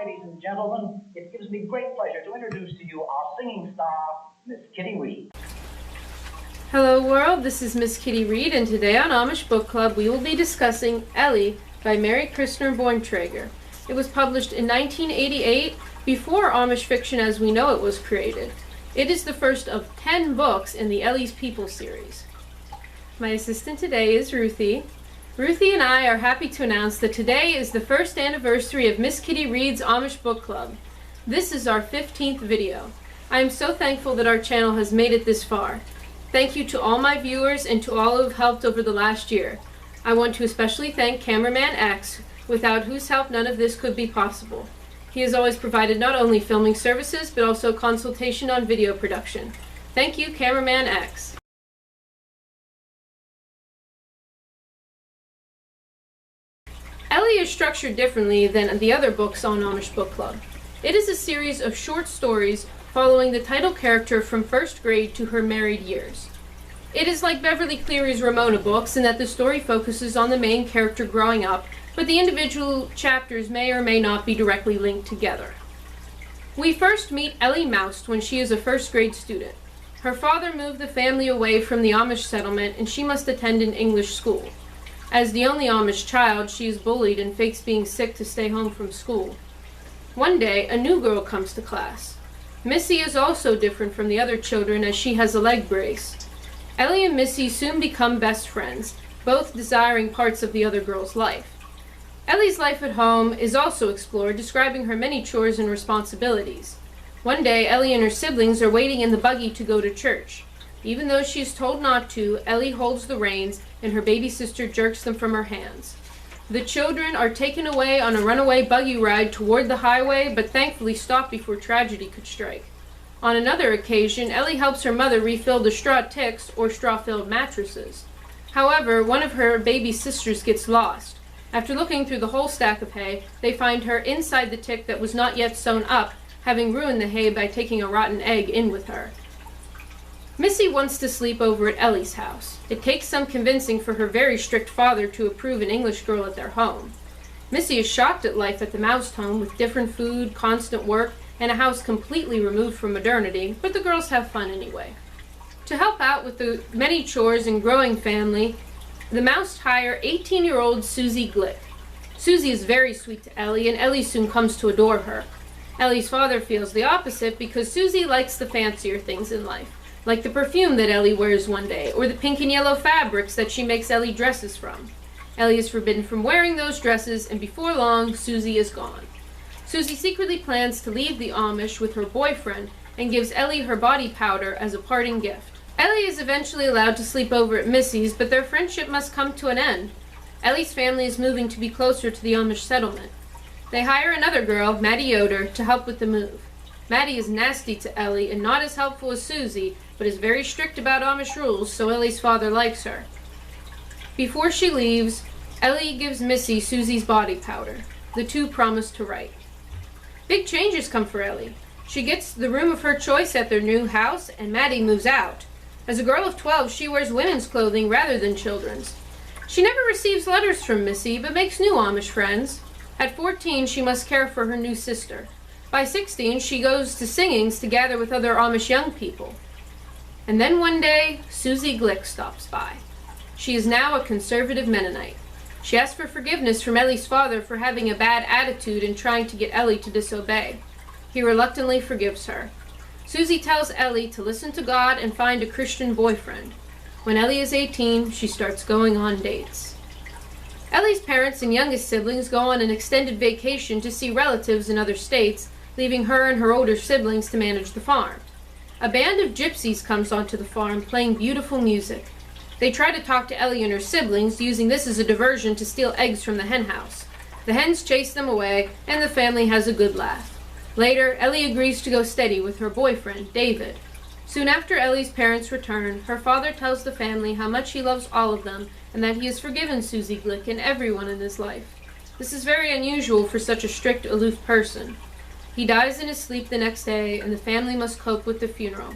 ladies and gentlemen, it gives me great pleasure to introduce to you our singing star, Miss Kitty Reed. Hello world, this is Miss Kitty Reed, and today on Amish Book Club we will be discussing Ellie by Mary Christner Borntrager. It was published in 1988, before Amish fiction as we know it was created. It is the first of 10 books in the Ellie's People series. My assistant today is Ruthie. Ruthie and I are happy to announce that today is the first anniversary of Miss Kitty Reed's Amish Book Club. This is our 15th video. I am so thankful that our channel has made it this far. Thank you to all my viewers and to all who have helped over the last year. I want to especially thank Cameraman X, without whose help none of this could be possible. He has always provided not only filming services, but also consultation on video production. Thank you, Cameraman X. Ellie is structured differently than the other books on Amish Book Club. It is a series of short stories following the title character from first grade to her married years. It is like Beverly Cleary's Ramona books in that the story focuses on the main character growing up, but the individual chapters may or may not be directly linked together. We first meet Ellie Moust when she is a first grade student. Her father moved the family away from the Amish settlement and she must attend an English school. As the only Amish child, she is bullied and fakes being sick to stay home from school. One day, a new girl comes to class. Missy is also different from the other children as she has a leg brace. Ellie and Missy soon become best friends, both desiring parts of the other girl's life. Ellie's life at home is also explored, describing her many chores and responsibilities. One day, Ellie and her siblings are waiting in the buggy to go to church. Even though she is told not to, Ellie holds the reins and her baby sister jerks them from her hands. The children are taken away on a runaway buggy ride toward the highway, but thankfully stop before tragedy could strike. On another occasion, Ellie helps her mother refill the straw ticks, or straw-filled mattresses. However, one of her baby sisters gets lost. After looking through the whole stack of hay, they find her inside the tick that was not yet sewn up, having ruined the hay by taking a rotten egg in with her. Missy wants to sleep over at Ellie's house. It takes some convincing for her very strict father to approve an English girl at their home. Missy is shocked at life at the Moust home with different food, constant work, and a house completely removed from modernity, but the girls have fun anyway. To help out with the many chores and growing family, the Moust hire 18-year-old Susie Glick. Susie is very sweet to Ellie, and Ellie soon comes to adore her. Ellie's father feels the opposite because Susie likes the fancier things in life, like the perfume that Ellie wears one day, or the pink and yellow fabrics that she makes Ellie dresses from. Ellie is forbidden from wearing those dresses, and before long, Susie is gone. Susie secretly plans to leave the Amish with her boyfriend and gives Ellie her body powder as a parting gift. Ellie is eventually allowed to sleep over at Missy's, but their friendship must come to an end. Ellie's family is moving to be closer to the Amish settlement. They hire another girl, Maddie Yoder, to help with the move. Maddie is nasty to Ellie and not as helpful as Susie, but is very strict about Amish rules, so Ellie's father likes her. Before she leaves, Ellie gives Missy Susie's body powder. The two promise to write. Big changes come for Ellie. She gets the room of her choice at their new house, and Maddie moves out. As a girl of 12, she wears women's clothing rather than children's. She never receives letters from Missy, but makes new Amish friends. At 14, she must care for her new sister. By 16, she goes to singings to gather with other Amish young people. And then one day, Susie Glick stops by. She is now a conservative Mennonite. She asks for forgiveness from Ellie's father for having a bad attitude and trying to get Ellie to disobey. He reluctantly forgives her. Susie tells Ellie to listen to God and find a Christian boyfriend. When Ellie is 18, she starts going on dates. Ellie's parents and youngest siblings go on an extended vacation to see relatives in other states, leaving her and her older siblings to manage the farm. A band of gypsies comes onto the farm playing beautiful music. They try to talk to Ellie and her siblings, using this as a diversion to steal eggs from the hen house. The hens chase them away, and the family has a good laugh. Later, Ellie agrees to go steady with her boyfriend, David. Soon after Ellie's parents return, her father tells the family how much he loves all of them, and that he has forgiven Susie Glick and everyone in his life. This is very unusual for such a strict, aloof person. He dies in his sleep the next day, and the family must cope with the funeral.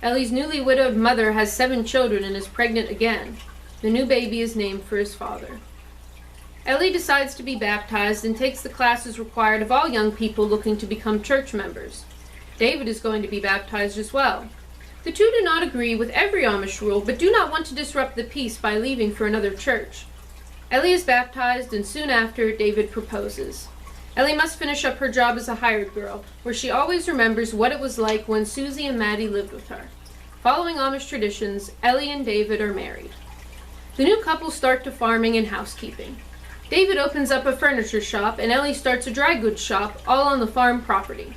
Ellie's newly widowed mother has 7 children and is pregnant again. The new baby is named for his father. Ellie decides to be baptized and takes the classes required of all young people looking to become church members. David is going to be baptized as well. The two do not agree with every Amish rule, but do not want to disrupt the peace by leaving for another church. Ellie is baptized, and soon after, David proposes. Ellie must finish up her job as a hired girl, where she always remembers what it was like when Susie and Maddie lived with her. Following Amish traditions, Ellie and David are married. The new couple start to farming and housekeeping. David opens up a furniture shop, and Ellie starts a dry goods shop, all on the farm property.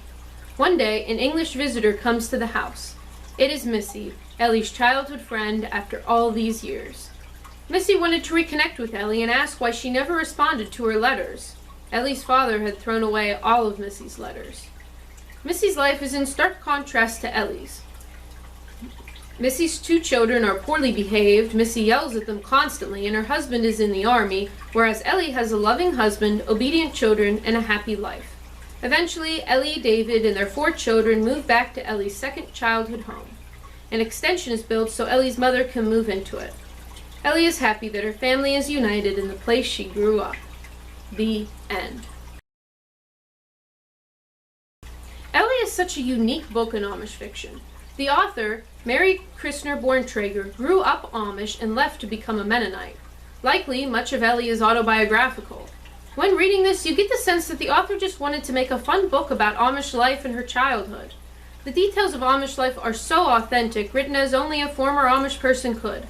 One day, an English visitor comes to the house. It is Missy, Ellie's childhood friend after all these years. Missy wanted to reconnect with Ellie and asked why she never responded to her letters. Ellie's father had thrown away all of Missy's letters. Missy's life is in stark contrast to Ellie's. Missy's two children are poorly behaved, Missy yells at them constantly, and her husband is in the army, whereas Ellie has a loving husband, obedient children, and a happy life. Eventually, Ellie, David, and their 4 children move back to Ellie's second childhood home. An extension is built so Ellie's mother can move into it. Ellie is happy that her family is united in the place she grew up. The end. Ellie is such a unique book in Amish fiction. The author, Mary Christner Borntrager, grew up Amish and left to become a Mennonite. Likely, much of Ellie is autobiographical. When reading this, you get the sense that the author just wanted to make a fun book about Amish life and her childhood. The details of Amish life are so authentic, written as only a former Amish person could.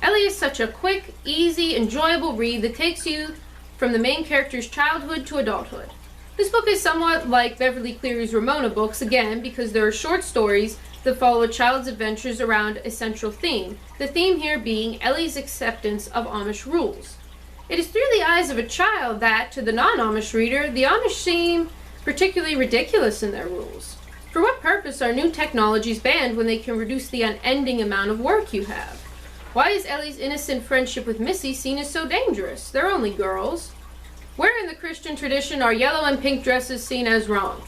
Ellie is such a quick, easy, enjoyable read that takes you from the main character's childhood to adulthood. This book is somewhat like Beverly Cleary's Ramona books, again, because there are short stories that follow a child's adventures around a central theme, the theme here being Ellie's acceptance of Amish rules. It is through the eyes of a child that, to the non-Amish reader, the Amish seem particularly ridiculous in their rules. For what purpose are new technologies banned when they can reduce the unending amount of work you have? Why is Ellie's innocent friendship with Missy seen as so dangerous? They're only girls. Where in the Christian tradition are yellow and pink dresses seen as wrong?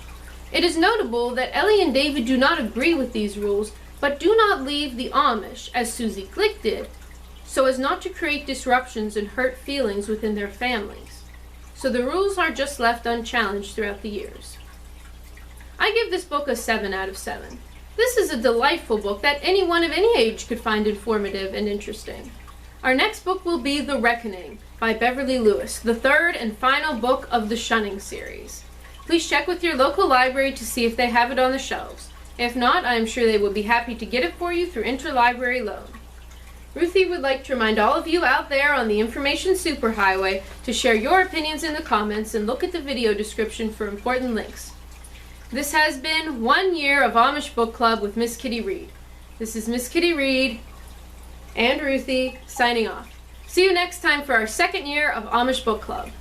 It is notable that Ellie and David do not agree with these rules, but do not leave the Amish, as Susie Glick did, so as not to create disruptions and hurt feelings within their families. So the rules are just left unchallenged throughout the years. I give this book a 7 out of 7. This is a delightful book that anyone of any age could find informative and interesting. Our next book will be The Reckoning by Beverly Lewis, the 3rd and final book of the Shunning series. Please check with your local library to see if they have it on the shelves. If not, I am sure they would be happy to get it for you through interlibrary loan. Ruthie would like to remind all of you out there on the information superhighway to share your opinions in the comments and look at the video description for important links. This has been 1 year of Amish Book Club with Miss Kitty Reed. This is Miss Kitty Reed and Ruthie signing off. See you next time for our 2nd year of Amish Book Club.